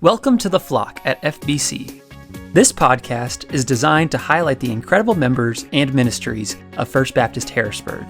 Welcome to The Flock at FBC. This podcast is designed to highlight the incredible members and ministries of First Baptist Harrisburg.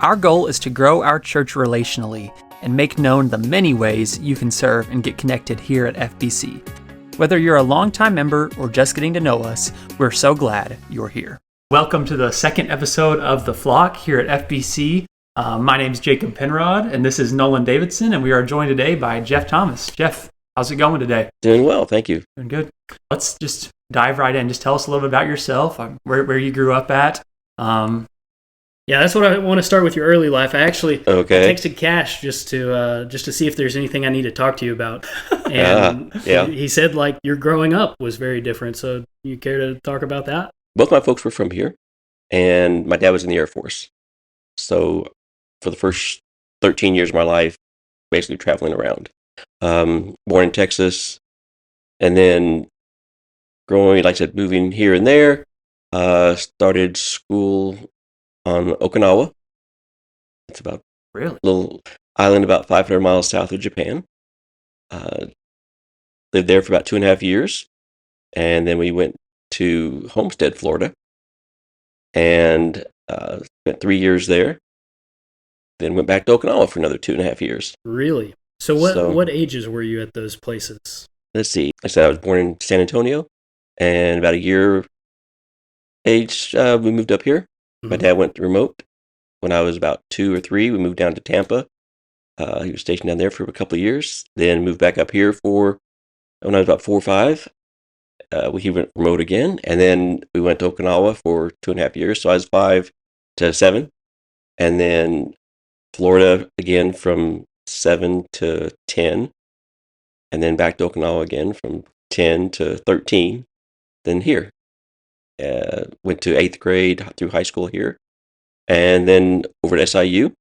Our goal is to grow our church relationally and make known the many ways you can serve and get connected here at FBC. Whether you're a longtime member or just getting to know us, we're so glad you're here. Welcome to the second episode of The Flock here at FBC. My name is Jacob Penrod, and this is Nolan Davidson, and we are joined today by Jeff Thomas. Jeff, how's it going today? Doing well, thank you. Doing good. Let's just dive right in. Just tell us a little bit about yourself, where you grew up at. Yeah, that's what I want to start with, your early life. I actually texted Cash just to see if there's anything I need to talk to you about. And he said, like, your growing up was very different. So you care to talk about that? Both my folks were from here, and my dad was in the Air Force. So for the first 13 years of my life, basically traveling around. Born in Texas, and then growing, like I said, moving here and there. Started school on Okinawa. It's about a little island about 500 miles south of Japan. Lived there for about 2.5 years, and then we went to Homestead, Florida, and spent 3 years there. Then went back to Okinawa for another 2.5 years. Really? So what ages were you at those places? Let's see. Like I said, I was born in San Antonio, and about a year age, we moved up here. Mm-hmm. My dad went remote. When I was about 2 or 3, we moved down to Tampa. He was stationed down there for a couple of years. Then moved back up here when I was about 4 or 5. He went remote again, and then we went to Okinawa for 2.5 years. So I was 5 to 7, and then Florida again from 7 to 10, and then back to Okinawa again from 10 to 13, then here. Went to 8th grade through high school here, and then over at SIU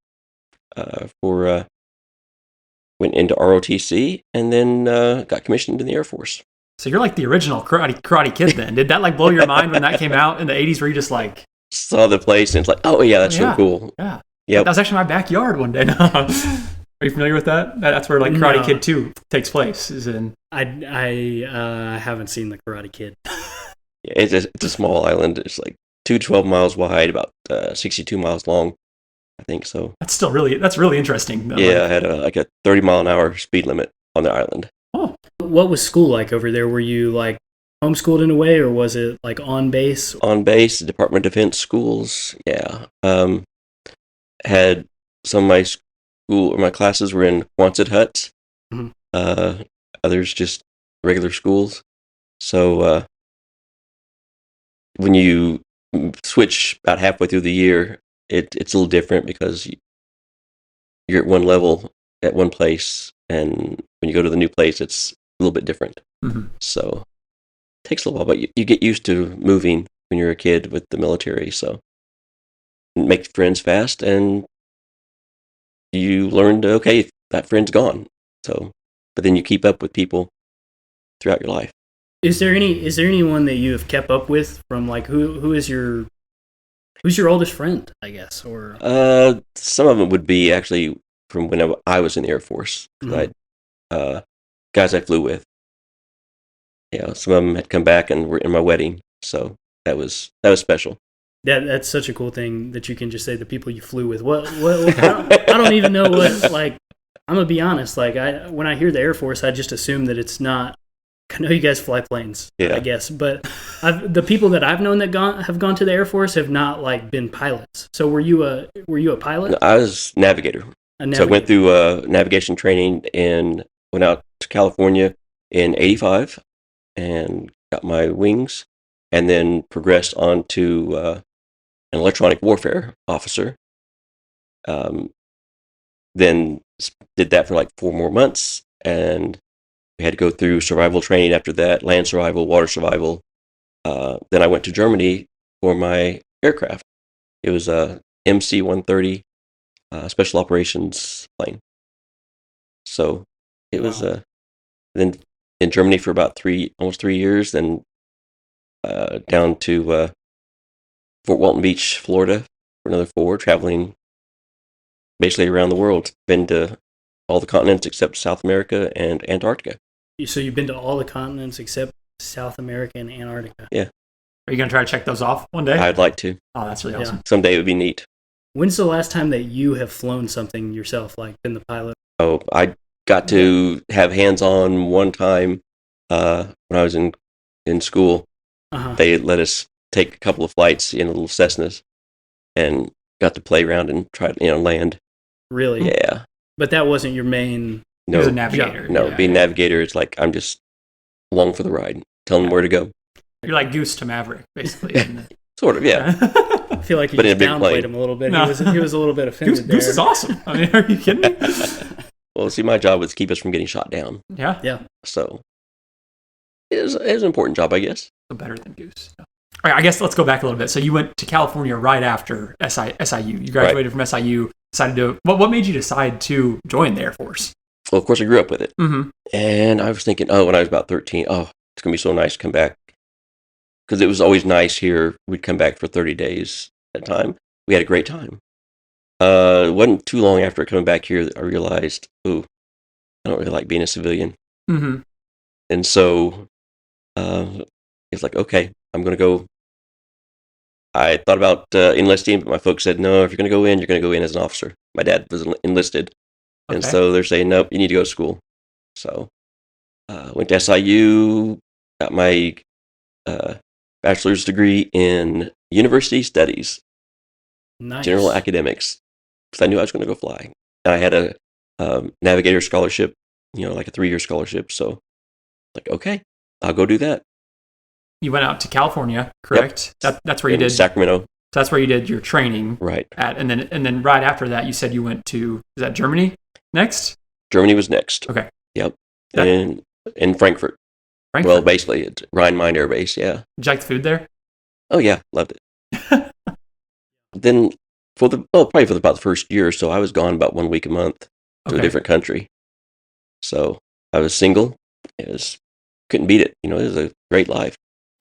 went into ROTC, and then got commissioned in the Air Force. So you're like the original Karate Kid then. Did that like blow your mind when that came out in the 80s, where you just like saw the place and it's like, oh yeah, that's so cool. Yeah. Yep. That was actually my backyard one day. Are you familiar with that? That's where like Karate Kid 2 takes place. I haven't seen the Karate Kid. Yeah, it's a small island. It's like 212 miles wide, about 62 miles long, I think so. That's really interesting, though. Yeah, I had a 30-mile-an-hour speed limit on the island. Oh, what was school like over there? Were you like homeschooled in a way, or was it like on base? On base, Department of Defense schools. Yeah, had some of my school or my classes were in Quonset huts. Mm-hmm. Others just regular schools. So when you switch about halfway through the year, it's a little different because you're at one level at one place, and when you go to the new place, it's a little bit different. Mm-hmm. So it takes a little while, but you get used to moving when you're a kid with the military. So make friends fast, and you learn to, okay, that friend's gone. So, but then you keep up with people throughout your life. Is there anyone that you have kept up with from like who's your oldest friend, I guess, or some of them would be actually from when I was in the Air Force. Mm-hmm. Guys I flew with. Yeah, some of them had come back and were in my wedding, so that was special. That's such a cool thing that you can just say the people you flew with. What I don't even know what, like, I'm gonna be honest. Like, when I hear the Air Force, I just assume that it's not. I know you guys fly planes, I guess, but the people that I've known that have gone to the Air Force have not like been pilots. So were you a pilot? No, I was navigator. So I went through navigation training and went out to California in '85 and got my wings, and then progressed on to an electronic warfare officer. Then did that for like 4 more months, and we had to go through survival training after that, land survival, water survival. Then I went to Germany for my aircraft. It was a MC-130 special operations plane. So it was then in Germany for about almost 3 years, then down to Fort Walton Beach, Florida for another 4, traveling basically around the world. Been to all the continents except South America and Antarctica. So you've been to all the continents except South America and Antarctica. Yeah. Are you going to try to check those off one day? I'd like to. Oh, that's really awesome. Someday it would be neat. When's the last time that you have flown something yourself, like been the pilot? Oh, I got to have hands-on one time when I was in school. Uh-huh. They let us take a couple of flights in little Cessnas and got to play around and try to land. Really? Yeah. But that wasn't your main... He was a No, navigator. no. Yeah, Being navigator, it's like I'm just along for the ride, telling them where to go. You're like Goose to Maverick, basically. Sort of, yeah. I feel like you But in just a big plane. downplayed him a little bit. No. He was a little bit offended there. Goose is awesome. I mean, are you kidding me? Well, see, my job was to keep us from getting shot down. Yeah. Yeah. So it was an important job, I guess. So better than Goose. No. All right, I guess let's go back a little bit. So you went to California right after SIU. You graduated from SIU, decided to... What made you decide to join the Air Force? Well, of course, I grew up with it. Mm-hmm. And I was thinking, when I was about 13, it's going to be so nice to come back. Because it was always nice here. We'd come back for 30 days at a time. We had a great time. It wasn't too long after coming back here that I realized, I don't really like being a civilian. Mm-hmm. And so it's like, okay, I'm going to go. I thought about enlisting, but my folks said, no, if you're going to go in, you're going to go in as an officer. My dad was enlisted. Okay. And so they're saying, nope, you need to go to school. So went to SIU, got my bachelor's degree in university studies, Nice. general academics, because I knew I was going to go fly. And I had a navigator scholarship, like a 3-year scholarship. So, like, okay, I'll go do that. You went out to California, correct? Yep. That's where you In did. Sacramento, So that's where you did your training. right? And then right after that, you said you went to, is that Germany next? Germany was next. Okay. Yep. That- And in Frankfurt. Frankfurt. Well, basically, it's Rhein-Main Air Base, yeah. Did you like the food there? Oh, yeah, loved it. Then, probably for about the first year or so, I was gone about 1 week a month to a Okay. different country. So I was single. Couldn't beat it. It was a great life.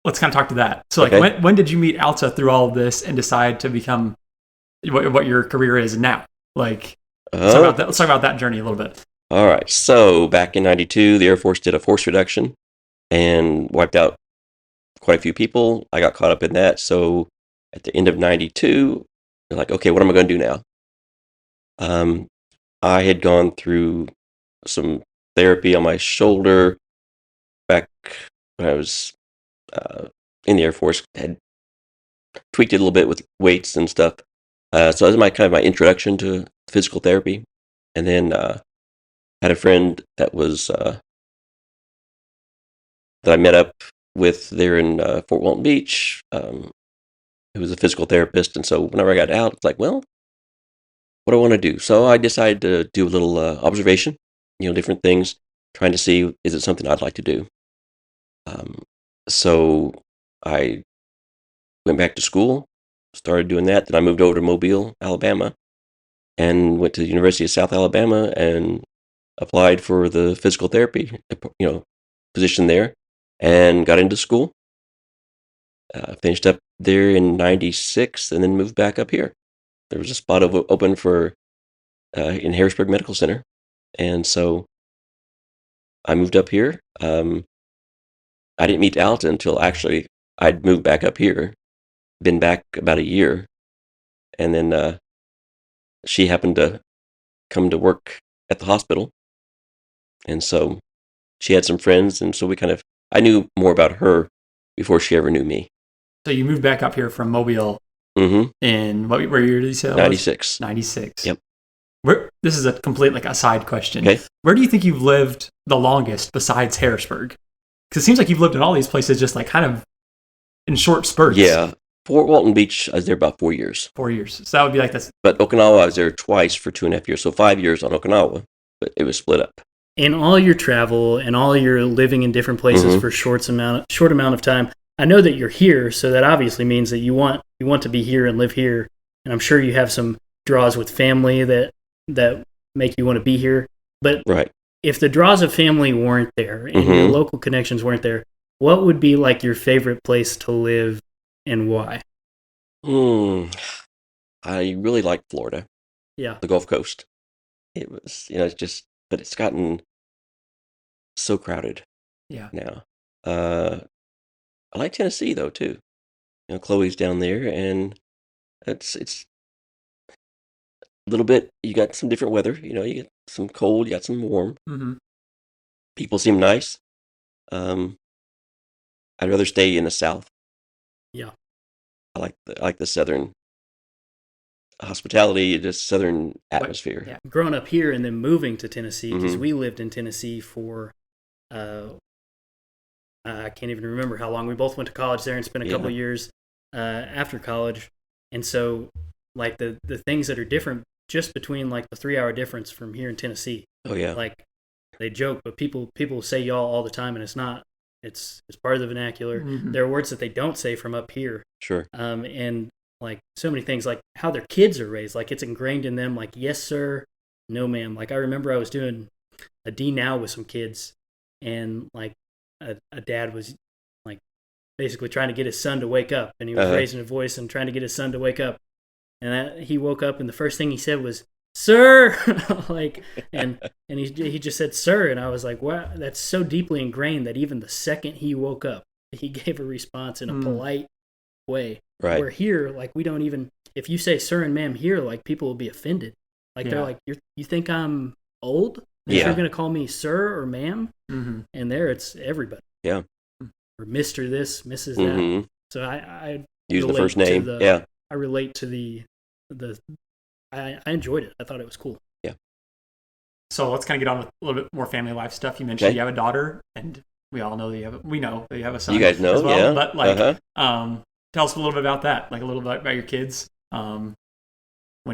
Let's kind of talk to that. So, like, Okay. when did you meet Alta through all of this and decide to become what your career is now? Like, let's talk about that journey a little bit. All right. So back in 92, the Air Force did a force reduction and wiped out quite a few people. I got caught up in that. So at the end of 92, they're like, okay, what am I going to do now? I had gone through some therapy on my shoulder back when I was in the Air Force. Had tweaked it a little bit with weights and stuff. So that was my introduction to physical therapy. And then had a friend that was that I met up with there in Fort Walton Beach, who was a physical therapist. And so whenever I got out, it's like, well, what do I want to do? So I decided to do a little observation, different things, trying to see, is it something I'd like to do? So I went back to school, started doing that. Then I moved over to Mobile, Alabama, and went to the University of South Alabama and applied for the physical therapy, position there, and got into school. Finished up there in 96 and then moved back up here. There was a spot open for in Harrisburg Medical Center. And so I moved up here. I didn't meet Alta until actually I'd moved back up here, been back about a year. And then she happened to come to work at the hospital. And so she had some friends. And so I knew more about her before she ever knew me. So you moved back up here from Mobile Mm-hmm. in what year did you say that was? 96. 96. Yep. This is a complete a side question. Okay. Where do you think you've lived the longest besides Harrisburg? Because it seems like you've lived in all these places just kind of in short spurts. Yeah. Fort Walton Beach, I was there about 4 years. 4 years. So that would be this. But Okinawa, I was there twice for 2.5 years. So 5 years on Okinawa, but it was split up. In all your travel and all your living in different places Mhm. for short amount of time, I know that you're here, so that obviously means that you want to be here and live here. And I'm sure you have some draws with family that make you want to be here. But Right. if the draws of family weren't there and your Mhm. local connections weren't there, what would be your favorite place to live and why? I really like Florida, Yeah. the Gulf Coast. It was, it's just, but it's gotten so crowded. Yeah. now. I like Tennessee though too. Chloe's down there, and it's a little bit. You got some different weather. You get some cold, you got some warm. Mm-hmm. People seem nice. I'd rather stay in the South. Yeah. I like the Southern hospitality, just Southern atmosphere. Yeah. Growing up here and then moving to Tennessee, because Mhm. we lived in Tennessee for, I can't even remember how long. We both went to college there and spent a couple of years after college. And so, like, the things that are different just between, like, the 3-hour difference from here in Tennessee. Oh yeah. Like, they joke, but people say y'all all the time, and it's not. It's part of the vernacular. Mm-hmm. There are words that they don't say from up here. Sure. And like so many things, like how their kids are raised, like it's ingrained in them, like yes sir, no ma'am. Like I remember I was doing a D now with some kids, and like a dad was like basically trying to get his son to wake up, and he was raising a voice and trying to get his son to wake up, and he woke up, and the first thing he said was sir, like, and he just said sir, and I was like, wow, that's so deeply ingrained that even the second he woke up, he gave a response in a polite way. Right. Where here, like, we don't even, if you say sir and ma'am here, like, people will be offended. Like, they're like, you think I'm old? You're going to call me sir or ma'am? Mm-hmm. And there it's everybody. Yeah. Or Mr. this, Mrs. that. Mm-hmm. So I Use the relate first name. to Yeah. I relate to the I enjoyed it. I thought it was cool. Yeah. So let's kind of get on with a little bit more family life stuff. You mentioned Okay. you have a daughter, and we all know that we know that you have a son. You guys know, as well. yeah. But like, tell us a little bit about that, like a little bit about your kids. When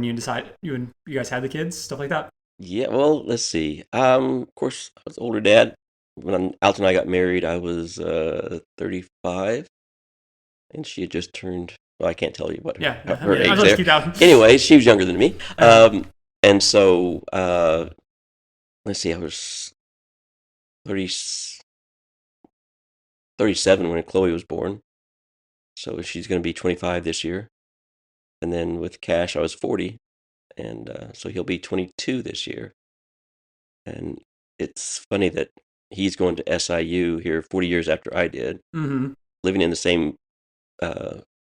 you guys had the kids, stuff like that. Yeah, well, let's see. Of course, I was an older dad. When Alta and I got married, I was 35, and she had just turned. Well, I can't tell you what her age I'll there. just keep that. Anyway, she was younger than me. And so, let's see, I was 37 when Chloe was born. So she's going to be 25 this year. And then with Cash, I was 40. And so he'll be 22 this year. And it's funny that he's going to SIU here 40 years after I did, living in the same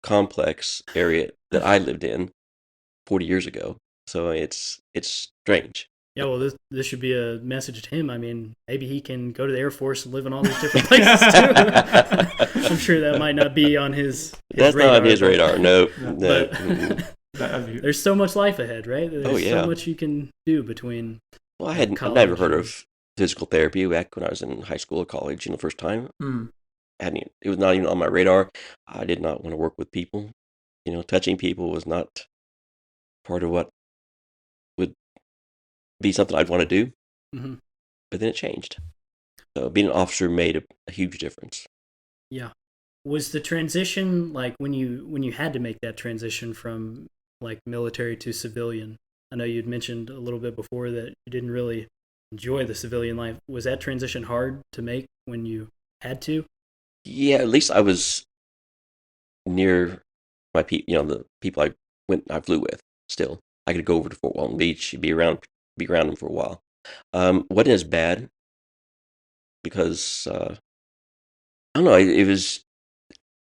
complex area that I lived in 40 years ago. So it's strange. Yeah, well, this should be a message to him. I mean, maybe he can go to the Air Force and live in all these different places too. I'm sure that might not be on his That's radar, not on his radar. No. But there's so much life ahead, right? There's so much you can do between. Well, I'd never heard of physical therapy back when I was in high school or college. First time. It was not even on my radar. I did not want to work with people. Touching people was not part of what would be something I'd want to do. Mm-hmm. But then it changed. So being an officer made a huge difference. Yeah. Was the transition like when you had to make that transition from like military to civilian? I know you'd mentioned a little bit before that you didn't really enjoy the civilian life. Was that transition hard to make when you had to? Yeah, at least I was near my the people I flew with. Still, I could go over to Fort Walton Beach, be around them for a while. Wasn't as bad because I don't know. It was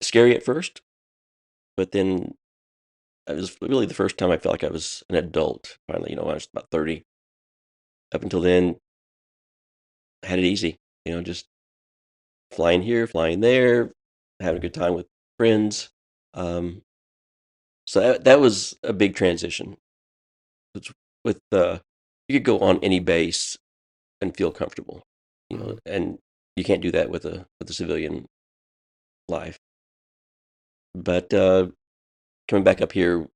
scary at first, but then it was really the first time I felt like I was an adult. Finally, when I was about 30. Up until then, I had it easy. Just flying here, flying there, having a good time with friends. So that was a big transition. With you could go on any base and feel comfortable, and you can't do that with the civilian life. But coming back up here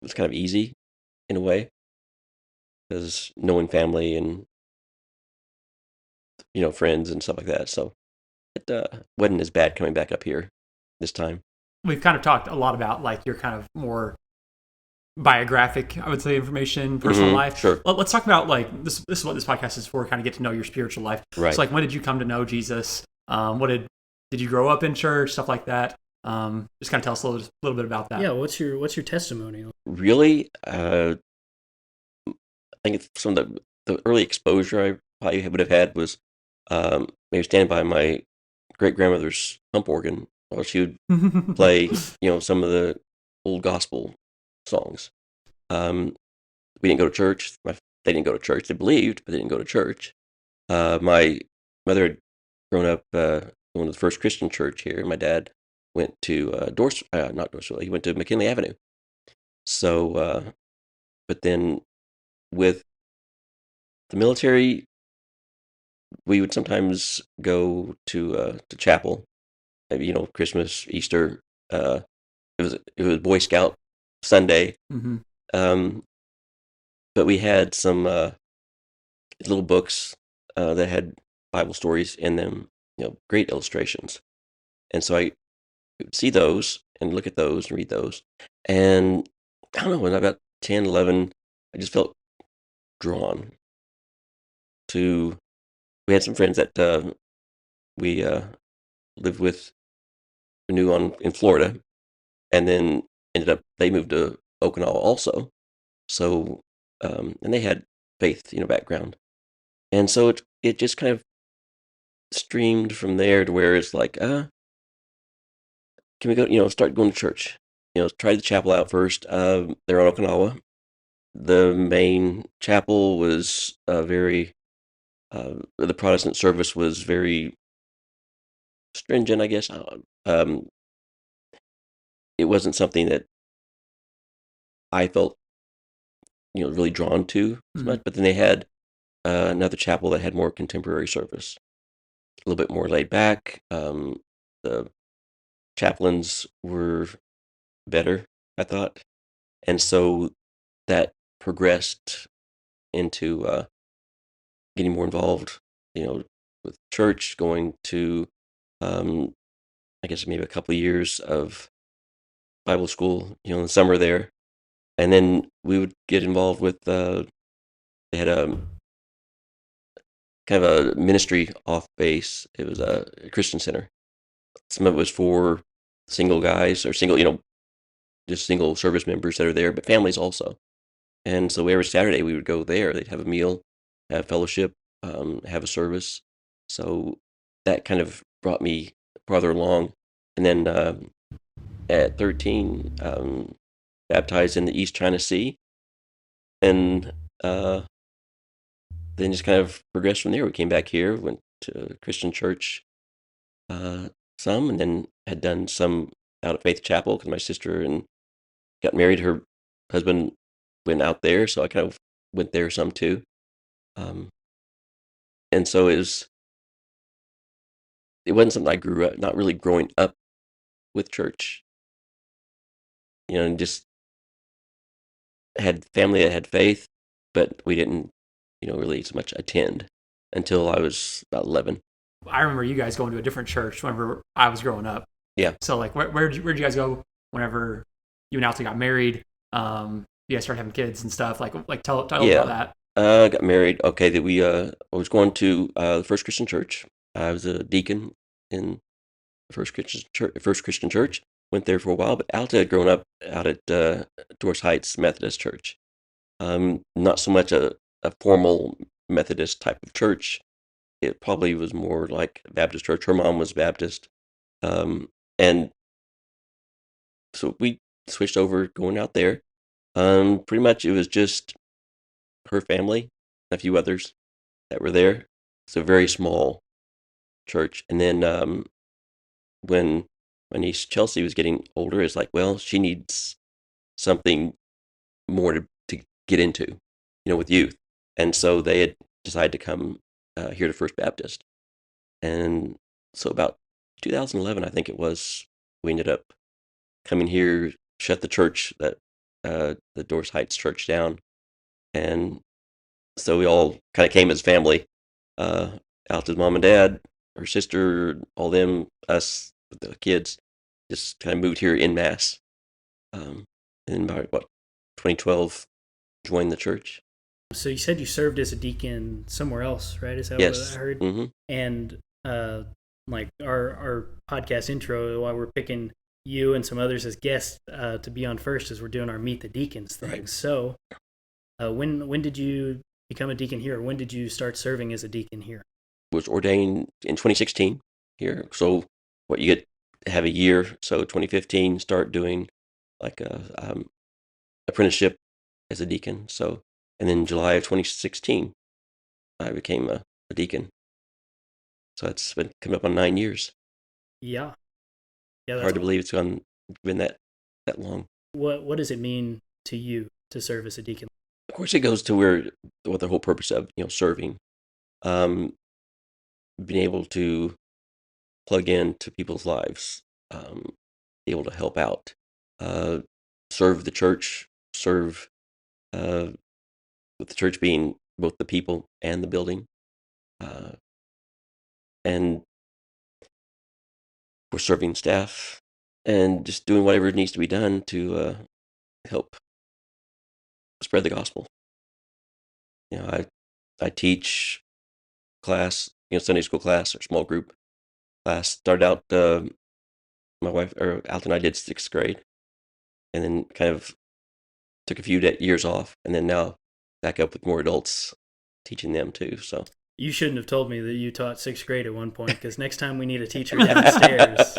was kind of easy in a way, because knowing family and friends and stuff like that. So it wasn't as bad coming back up here this time. We've kind of talked a lot about like your kind of more biographic, I would say, information, personal life. Sure. Let's talk about like this is what this podcast is for, kind of get to know your spiritual life. Right. So like, when did you come to know Jesus? What did you grow up in church? Stuff like that. Just kind of tell us a little bit about that. Yeah. What's your testimony? Really, I think some of the early exposure I probably would have had was maybe stand by my great grandmother's pump organ while she would play, some of the old gospel songs. We didn't go to church. They didn't go to church. They believed, but they didn't go to church. My mother had grown up going to the First Christian Church here. My dad went to not Dorsville. He went to McKinley Avenue. So, but then with the military, we would sometimes go to chapel. Maybe, Christmas, Easter. It was Boy Scout Sunday. Mm-hmm. But we had some little books that had Bible stories in them, great illustrations. And so I would see those and look at those and read those. And I don't know, when I was about 10, 11, I just felt drawn to. We had some friends that we lived with, knew in Florida, and then they moved to Okinawa also. So, and they had faith, background. And so it just kind of streamed from there to where it's like, can we go, start going to church? Try the chapel out first. They're on Okinawa. The main chapel was the Protestant service was very stringent, I guess. It wasn't something that I felt, really drawn to as much. But then they had another chapel that had more contemporary service, a little bit more laid back. The chaplains were better, I thought. And so that progressed into getting more involved, with church, going to, I guess maybe a couple of years of Bible school, in the summer there. And then we would get involved with, they had a kind of a ministry off base. It was a Christian center. Some of it was for single guys or just single service members that are there, but families also. And so every Saturday we would go there. They'd have a meal, have fellowship, have a service. So that kind of brought me farther along. And then at 13, baptized in the East China Sea. And then just kind of progressed from there. We came back here, went to Christian church some, and then had done some out at Faith Chapel because my sister got married. Her husband went out there, so I kind of went there some too. And so it wasn't something I grew up, not really growing up with church, and just had family that had faith, but we didn't, really so much attend until I was about 11. I remember you guys going to a different church whenever I was growing up. Yeah. So like, where'd you guys go whenever you and Alta got married? You guys started having kids and stuff. Like tell about that. Got married. Okay, I was going to the First Christian Church. I was a deacon in the First Christian Church. Went there for a while, but Alta had grown up out at Dorse Heights Methodist Church. Not so much a formal Methodist type of church. It probably was more like a Baptist church. Her mom was Baptist. And so we switched over going out there. Pretty much it was just her family, a few others that were there. It's a very small church. And then when my niece Chelsea was getting older, it's like, well, she needs something more to get into, with youth. And so they had decided to come here to First Baptist. And so about 2011, I think it was, we ended up coming here, shut the church, the Dorse Heights church down. And so we all kind of came as family. Alta's mom and dad, her sister, all them, us, the kids, just kind of moved here en masse. And by 2012, joined the church. So you said you served as a deacon somewhere else, right? Is that Yes. what I heard? Mm-hmm. And like our podcast intro, while we're picking you and some others as guests to be on first, as we're doing our Meet the Deacons thing. Right. So when did you become a deacon here? When did you start serving as a deacon here? was ordained in 2016 here. So what you get to have a year. So 2015, start doing like a apprenticeship as a deacon. So, and then July of 2016, I became a deacon. So it's been coming up on 9 years. Yeah. Yeah. That's Hard to believe it's been that long. What does it mean to you to serve as a deacon? Of course, it goes to what the whole purpose of serving, being able to plug into people's lives, be able to help out, serve the church, serve with the church being both the people and the building, and we're serving staff and just doing whatever needs to be done to help spread the gospel. I teach class, Sunday school class or small group class. Started out, my wife or Alta and I did 6th grade, and then kind of took a few years off, and then now back up with more adults, teaching them too. So you shouldn't have told me that you taught 6th grade at one point, because next time we need a teacher downstairs,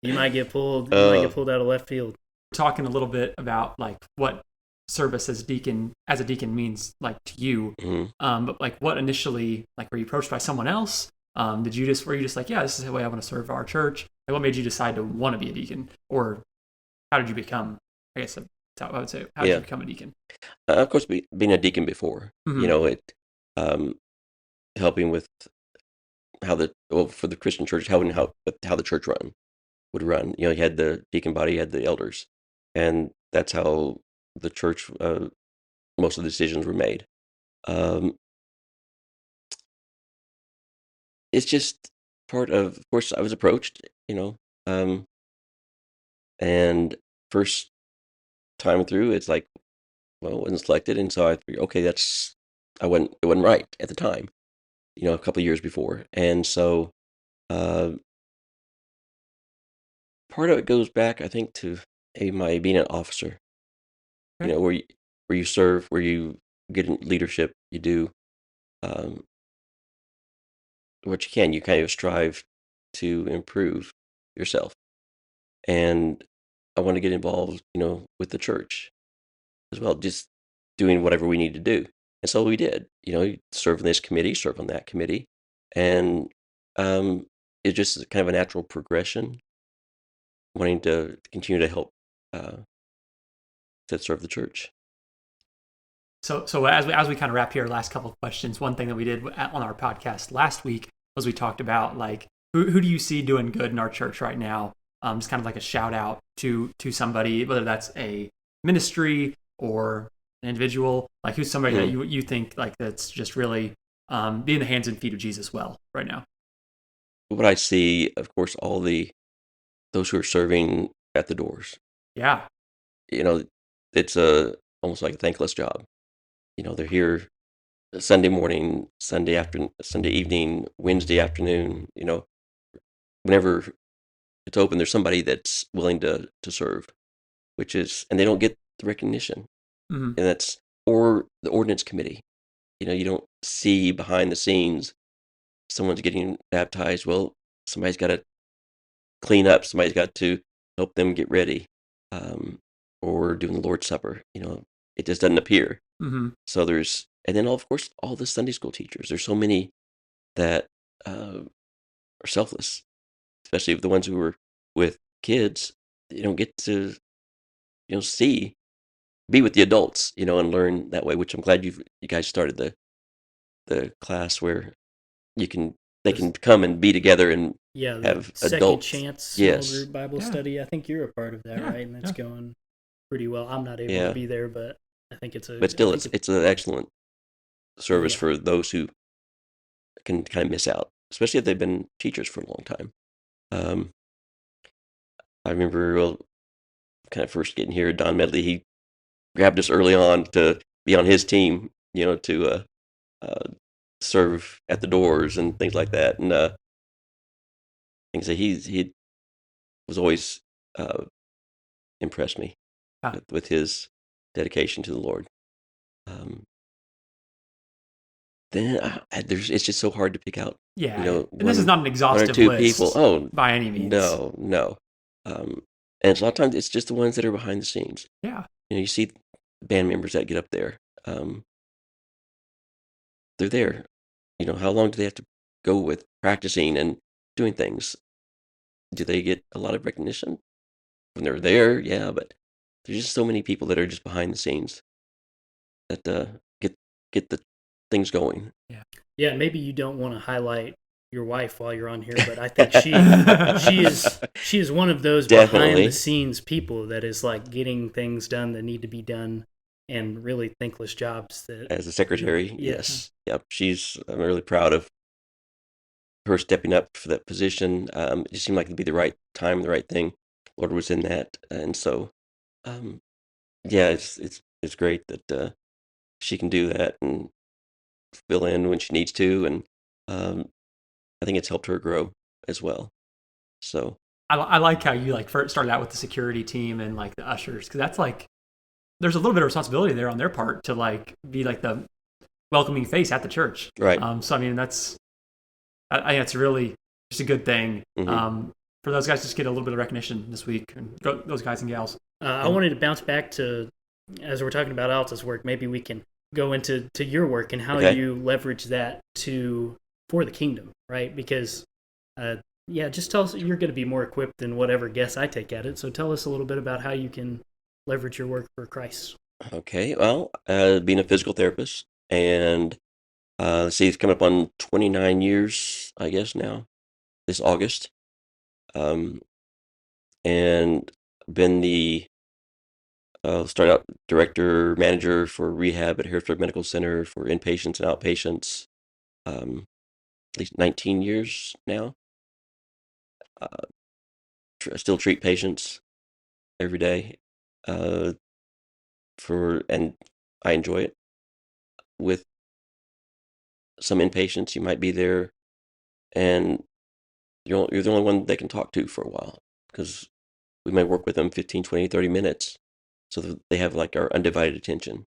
you might get pulled. You might get pulled out of left field. Talking a little bit about like what service as a deacon means like to you, but like what initially, like were you approached by someone else? Were you just like, yeah, this is the way I want to serve our church? Like, what made you decide to want to be a deacon, or how did you become? I guess that's how I would say. How did you become a deacon? Of course, being a deacon before, it helping with for the Christian church, how the church would run. You had the deacon body, you had the elders, and that's how the church, most of the decisions were made. It's just part of course, I was approached, and first time through, it's like, well, I wasn't selected, and so I figured, okay, it wasn't right at the time, a couple of years before, and so part of it goes back, I think, to my being an officer, Okay. where you serve, where you get in leadership, you do what you can. You kind of strive to improve yourself, and I want to get involved, with the church as well, just doing whatever we need to do. And so we did, serve in this committee, serve on that committee. And it's just kind of a natural progression, wanting to continue to help to serve the church. So as we kind of wrap here, last couple of questions. One thing that we did on our podcast last week was we talked about like who do you see doing good in our church right now? Just kind of like a shout out to somebody, whether that's a ministry or an individual, like who's somebody that you think like that's just really being the hands and feet of Jesus well right now. What I see, of course, all those who are serving at the doors. Yeah. It's almost like a thankless job. They're here Sunday morning, Sunday afternoon, Sunday evening, Wednesday afternoon, whenever it's open, there's somebody that's willing to serve, and they don't get the recognition. Mm-hmm. And or the ordinance committee. You don't see behind the scenes someone's getting baptized. Well, somebody's got to clean up. Somebody's got to help them get ready, or doing the Lord's Supper. It just doesn't appear. Mm-hmm. So and then of course all the Sunday school teachers. There's so many that are selfless, especially the ones who were with kids. They don't get to, be with the adults, and learn that way. Which I'm glad you guys started the class where they can come and be together and have second adults. chance Yes. small group Bible study. I think you're a part of that, right? And that's going pretty well. I'm not able to be there, but I think it's But still, it's an excellent service for those who can kind of miss out, especially if they've been teachers for a long time. I remember kind of first getting here, Don Medley, he grabbed us early on to be on his team, to serve at the doors and things like that. And things that he was always impressed me with his dedication to the Lord. then it's just so hard to pick out. Yeah. And this is not an one or exhaustive two list people. Oh, by any means. no. And a lot of times it's just the ones that are behind the scenes. Yeah. You see band members that get up there. They're there. How long do they have to go with practicing and doing things? Do they get a lot of recognition when they're there? Yeah, but there's just so many people that are just behind the scenes that get the things going. Yeah, maybe you don't want to highlight your wife while you're on here, but I think she is one of those behind the scenes people that is like getting things done that need to be done, and really thankless jobs. As a secretary, yes. Yep. I'm really proud of her stepping up for that position. It just seemed like it'd be the right time, the right thing. Lord was in that, and so, it's great that she can do that and fill in when she needs to, and I think it's helped her grow as well. So I like how you first started out with the security team and the ushers, because that's there's a little bit of responsibility there on their part to be the welcoming face at the church. Right. So I mean I think it's really just a good thing. Mm-hmm. For those guys, just get a little bit of recognition this week, and those guys and gals. I wanted to bounce back to, as we're talking about Alta's work, maybe we can go into your work and how you leverage that for the kingdom, right? Because, just tell us, you're going to be more equipped than whatever guess I take at it. So tell us a little bit about how you can leverage your work for Christ. Okay, well, being a physical therapist, and it's coming up on 29 years, I guess now, this August, and been the started out director, manager for rehab at Harrisburg Medical Center for inpatients and outpatients, at least 19 years now. Still treat patients every day, and I enjoy it. With some inpatients, you might be there, and you're the only one they can talk to for a while, because we might work with them 15, 20, 30 minutes, so that they have our undivided attention.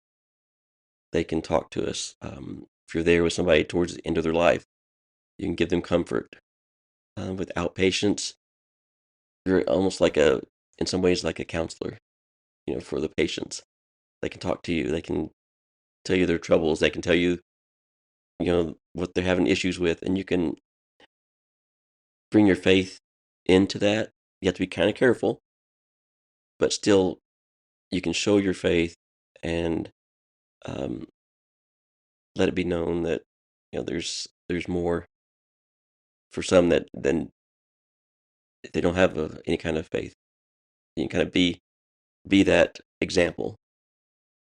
They can talk to us. If you're there with somebody towards the end of their life, you can give them comfort. With outpatients, you're almost in some ways like a counselor, for the patients. They can talk to you. They can tell you their troubles. They can tell you, what they're having issues with, and you can bring your faith into that. You have to be kind of careful, but still, you can show your faith and let it be known that there's more for some than they don't have any kind of faith. You can kind of be that example,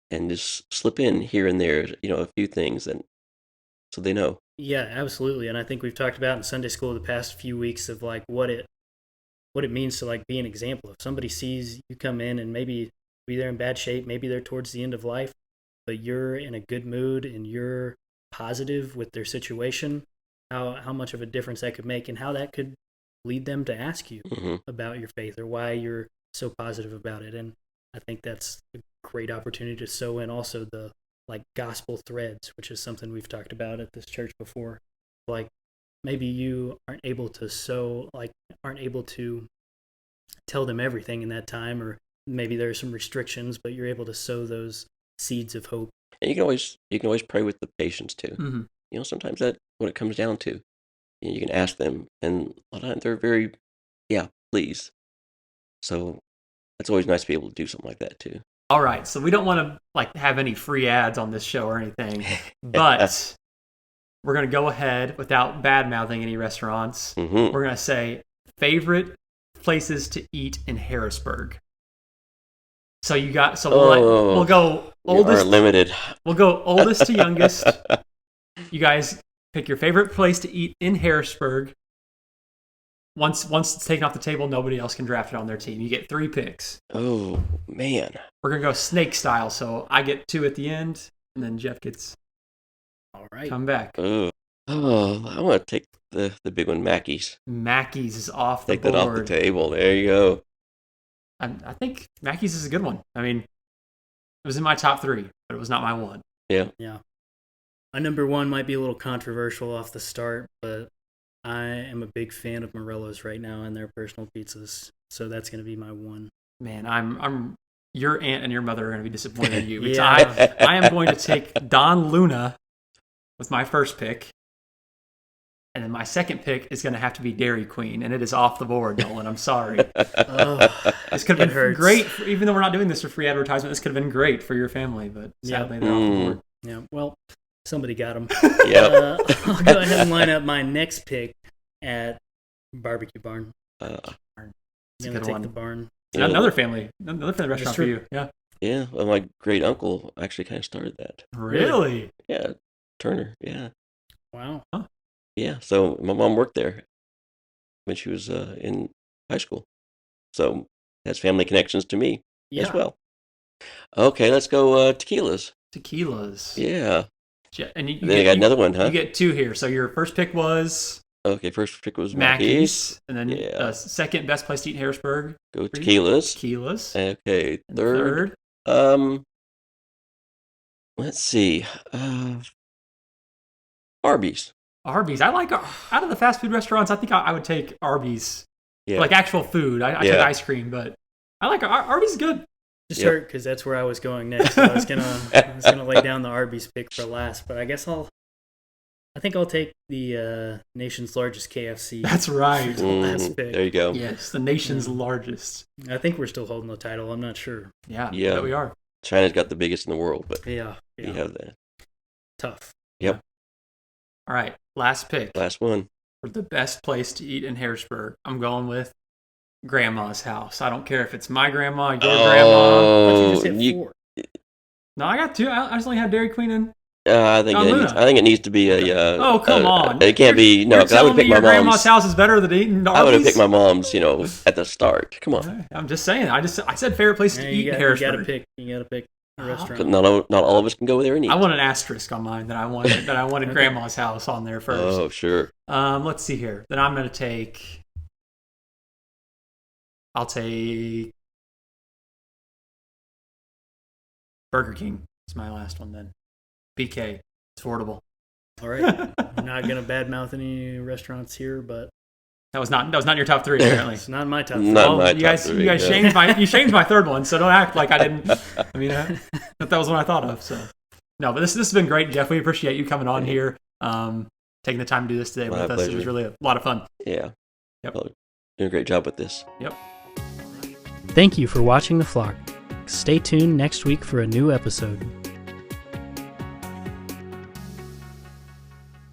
and just slip in here and there, a few things, and so they know. Yeah, absolutely. And I think we've talked about in Sunday school the past few weeks of what it means to be an example. If somebody sees you come in and maybe they're in bad shape, maybe they're towards the end of life, but you're in a good mood and you're positive with their situation, how much of a difference that could make, and how that could lead them to ask you about your faith or why you're so positive about it. And I think that's a great opportunity to sew in also the gospel threads, which is something we've talked about at this church before. Maybe you aren't able to tell them everything in that time, or maybe there are some restrictions, but you're able to sow those seeds of hope. And you can always pray with the patients too. Mm-hmm. Sometimes that's what it comes down to. You can ask them, and a lot of times they're very, please. So it's always nice to be able to do something like that too. All right, so we don't want to have any free ads on this show or anything, but we're going to go ahead without bad-mouthing any restaurants. Mm-hmm. We're going to say favorite places to eat in Harrisburg. So we'll go oldest. Limited. We'll go oldest to youngest. You guys pick your favorite place to eat in Harrisburg. Once it's taken off the table, nobody else can draft it on their team. You get 3 picks. Oh, man. We're going to go snake style, so I get 2 at the end, and then Jeff gets all right. Come back. Oh, I want to take the big one, Mackey's. Mackey's is off the board. Take that off the table. There you go. I think Mackey's is a good one. I mean, it was in my top 3, but it was not my one. Yeah. Yeah. My number one might be a little controversial off the start, but I am a big fan of Morello's right now and their personal pizzas. So that's going to be my one. Man, I'm your aunt and your mother are going to be disappointed in you. Because Yeah. I am going to take Don Luna with my first pick. And then my second pick is going to have to be Dairy Queen, and it is off the board, Nolan. I'm sorry. This could have been great, even though we're not doing this for free advertisement. This could have been great for your family, but sadly they're off the board. Yeah, well, somebody got them. Yep. I'll go ahead and line up my next pick at Barbecue Barn. It's a I'm good take one. the barn. Another family restaurant for you. Yeah. Yeah, well, my great uncle actually kind of started that. Really? Yeah, Turner. Yeah. Wow. Huh. Yeah, so my mom worked there when she was in high school. So has family connections to me as well. Okay, let's go tequilas. Tequilas. Yeah. And you Then I got another one, huh? You get two here. So your first pick was Okay, first pick was Mackey's. And then second best place to eat in Harrisburg. Go tequilas. Tequilas. Okay, And third. Let's see. Arby's. Arby's. I like, out of the fast food restaurants, I think I would take Arby's. Yeah. Like actual food. I take ice cream, but I like Arby's is good. Just start because that's where I was going next. So I was gonna lay down the Arby's pick for last, but I guess I think I'll take the nation's largest KFC. That's right. The last pick. There you go. Yes, the nation's largest. I think we're still holding the title. I'm not sure. Yeah, Yeah. we are. China's got the biggest in the world, but Yeah. you have that. Tough. Yep. All right, last pick. Last one. For the best place to eat in Harrisburg, I'm going with Grandma's house. I don't care if it's my grandma, your grandma. But you just hit 4. No, I got two. I just only have Dairy Queen and I think it needs to be a. Oh, come on! It can't be no. You're Because I would telling me pick my your grandma's mom's. house is better than eating Arby's? I would have picked my mom's. At the start. Come on. I'm just saying. I said favorite place to eat in Harrisburg. You gotta pick a restaurant. But not all of us can go there and eat. I want an asterisk on mine that I wanted Grandma's house on there first. Oh, sure. Let's see here. Then I'm gonna take. I'll take Burger King. It's my last one then. BK. It's affordable. All right. I'm not gonna badmouth any restaurants here, but That was not in your top three apparently. it's not my top 3. Not my you top guys, three, you guys no. shamed my third one, so don't act like I didn't. I mean, that was one I thought of. So no, but this has been great, Jeff. We appreciate you coming on here, taking the time to do this today with us. pleasure. It was really a lot of fun. Yeah. Yep. Well, doing a great job with this. Yep. Thank you for watching The Flock. Stay tuned next week for a new episode.